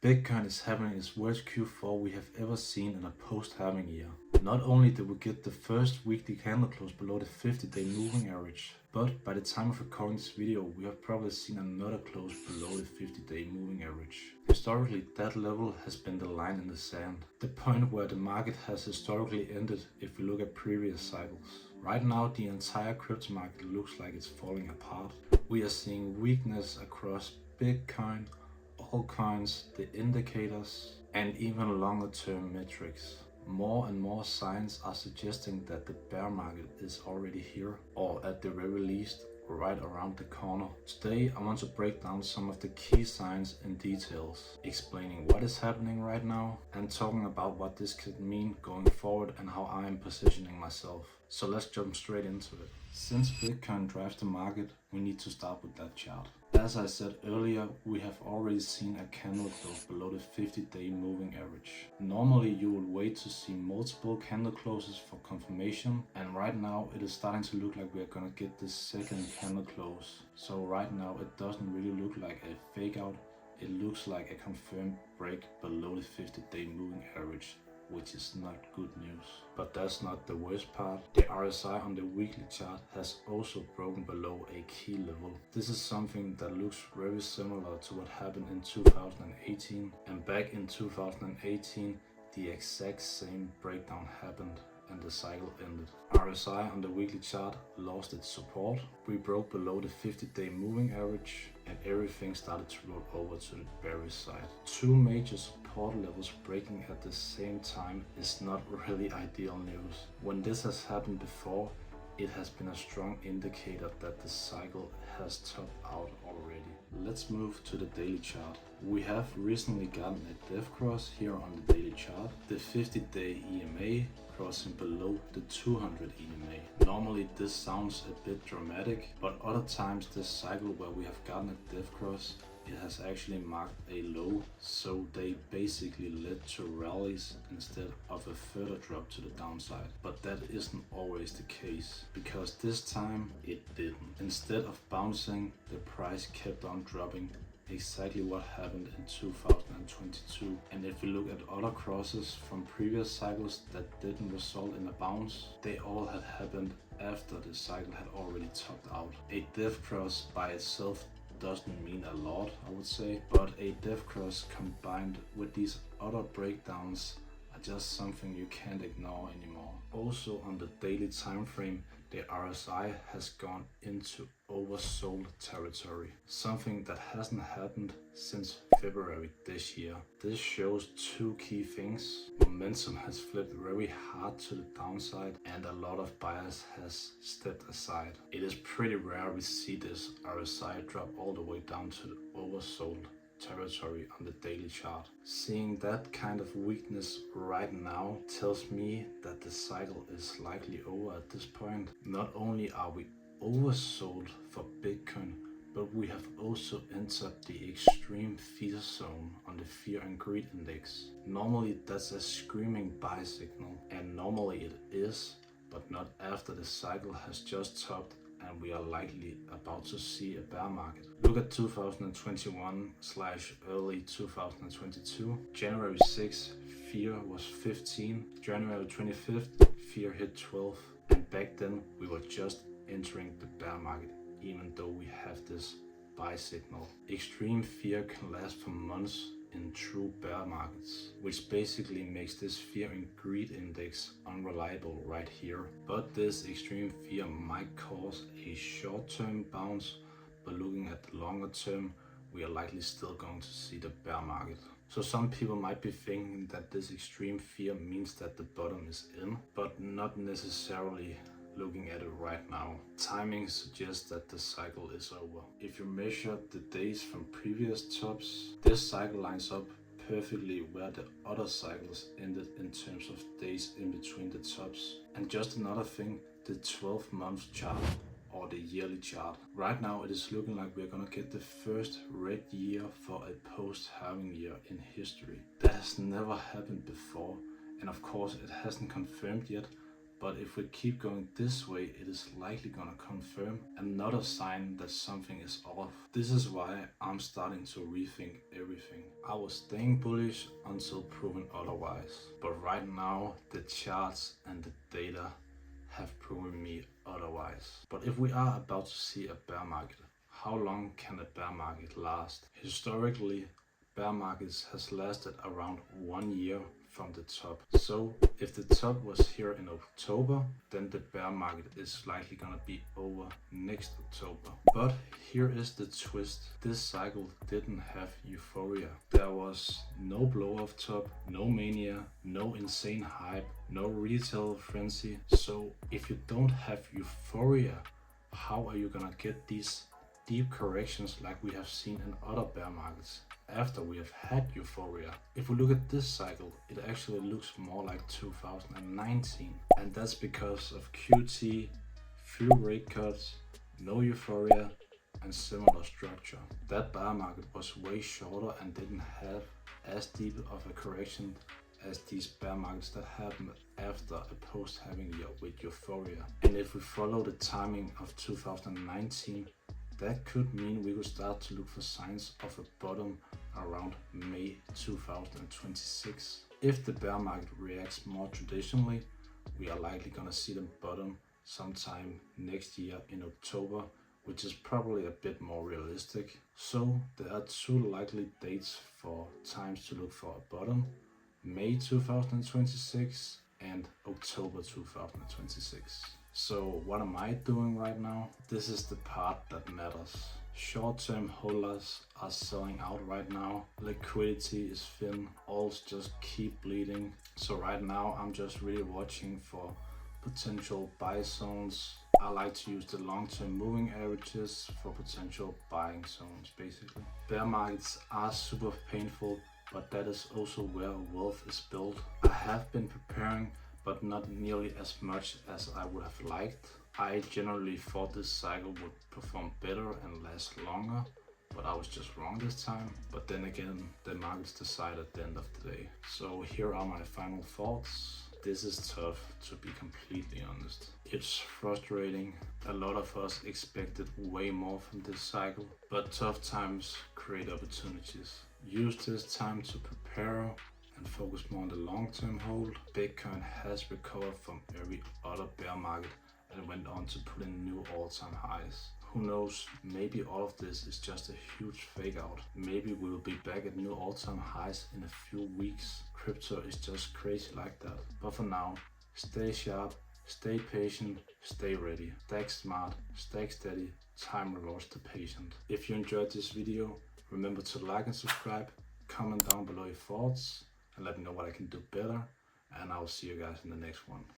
Bitcoin is having its worst Q4 we have ever seen in a post-halving year. Not only did we get the first weekly candle close below the 50-day moving average, but by the time of recording this video we have probably seen another close below the 50-day moving average. Historically, that level has been the line in the sand, the point where the market has historically ended if we look at previous cycles. Right now the entire crypto market looks like it's falling apart. We are seeing weakness across Bitcoin, altcoins, the indicators, and even longer term metrics. More and more signs are suggesting that the bear market is already here, or at the very least right around the corner. Today I want to break down some of the key signs in details, explaining what is happening right now and talking about what this could mean going forward and how I am positioning myself. So let's jump straight into it. Since Bitcoin drives the market, we need to start with that chart. As I said earlier, we have already seen a candle close below the 50-day moving average. Normally you would wait to see multiple candle closes for confirmation, and right now it is starting to look like we are gonna get the second candle close. So right now it doesn't really look like a fake out, it looks like a confirmed break below the 50-day moving average, which is not good news. But that's not the worst part. The RSI on the weekly chart has also broken below a key level. This is something that looks very similar to what happened in 2018, and back in 2018 the exact same breakdown happened and the cycle ended. RSI on the weekly chart lost its support. We broke below the 50-day moving average and everything started to roll over to the bearish side. Two major support levels breaking at the same time is not really ideal news. When this has happened before, it has been a strong indicator that the cycle has topped out already. Let's move to the daily chart. We have recently gotten a death cross here on the daily chart, the 50-day EMA crossing below the 200 EMA. Normally this sounds a bit dramatic, but other times this cycle where we have gotten a death cross, it has actually marked a low, so they basically led to rallies instead of a further drop to the downside. But that isn't always the case, because this time it didn't. Instead of bouncing, the price kept on dropping, exactly what happened in 2022. And if we look at other crosses from previous cycles that didn't result in a bounce, they all had happened after the cycle had already topped out. A death cross by itself doesn't mean a lot, I would say, but a death cross combined with these other breakdowns are just something you can't ignore anymore. Also on the daily time frame, the RSI has gone into oversold territory, something that hasn't happened since February this year. This shows two key things. Momentum has flipped very hard to the downside and a lot of buyers has stepped aside. It is pretty rare we see this RSI drop all the way down to the oversold territory on the daily chart. Seeing that kind of weakness right now tells me that the cycle is likely over at this point. Not only are we oversold for Bitcoin, but we have also entered the extreme fear zone on the fear and greed index. Normally that's a screaming buy signal, and normally it is, but not after the cycle has just topped and we are likely about to see a bear market. Look at 2021/early 2022. January 6th, fear was 15. January 25th, fear hit 12. And back then we were just entering the bear market, even though we have this buy signal. Extreme fear can last for months in true bear markets, which basically makes this fear and greed index unreliable right here. But this extreme fear might cause a short-term bounce, but looking at the longer term, we are likely still going to see the bear market. So some people might be thinking that this extreme fear means that the bottom is in, but not necessarily. Looking at it right now, timing suggests that the cycle is over. If you measure the days from previous tops, this cycle lines up perfectly where the other cycles ended in terms of days in between the tops. And just another thing, the 12-month chart or the yearly chart. Right now it is looking like we're gonna get the first red year for a post-halving year in history. That has never happened before, and of course it hasn't confirmed yet, But if we keep going this way, it is likely gonna confirm another sign that something is off. This is why I'm starting to rethink everything. I was staying bullish until proven otherwise. But right now, the charts and the data have proven me otherwise. But if we are about to see a bear market, how long can a bear market last? Historically, bear markets has lasted around 1 year from the top. So if the top was here in October, then the bear market is likely gonna be over next October. But here is the twist. This cycle didn't have euphoria. There was no blow off top, no mania, no insane hype, no retail frenzy. So if you don't have euphoria, how are you gonna get these deep corrections like we have seen in other bear markets after we have had euphoria? If we look at this cycle, it actually looks more like 2019, and that's because of QT, few rate cuts, no euphoria, and similar structure. That bear market was way shorter and didn't have as deep of a correction as these bear markets that happened after a post-halving year with euphoria. And if we follow the timing of 2019, that could mean we will start to look for signs of a bottom around May 2026. If the bear market reacts more traditionally, we are likely gonna see them bottom sometime next year in October, which is probably a bit more realistic. So there are two likely dates for times to look for a bottom: May 2026 and October 2026. So what am I doing right now? This is the part that matters. Short-term holders are selling out right now. Liquidity is thin. Alts just keep bleeding. So right now I'm just really watching for potential buy zones. I like to use the long-term moving averages for potential buying zones basically. Bear markets are super painful, but that is also where wealth is built. I have been preparing, but not nearly as much as I would have liked. I generally thought this cycle would perform better and last longer, but I was just wrong this time. But then again, the markets decide at the end of the day. So here are my final thoughts. This is tough, to be completely honest. It's frustrating. A lot of us expected way more from this cycle, but tough times create opportunities. Use this time to prepare and focus more on the long-term hold. Bitcoin has recovered from every other bear market and went on to put in new all-time highs. Who knows, maybe all of this is just a huge fake out. Maybe we will be back at new all-time highs in a few weeks. Crypto is just crazy like that. But for now, stay sharp, stay patient, stay ready. Stack smart, stack steady, time rewards the patient. If you enjoyed this video, remember to like and subscribe, comment down below your thoughts, and let me know what I can do better, and I'll see you guys in the next one.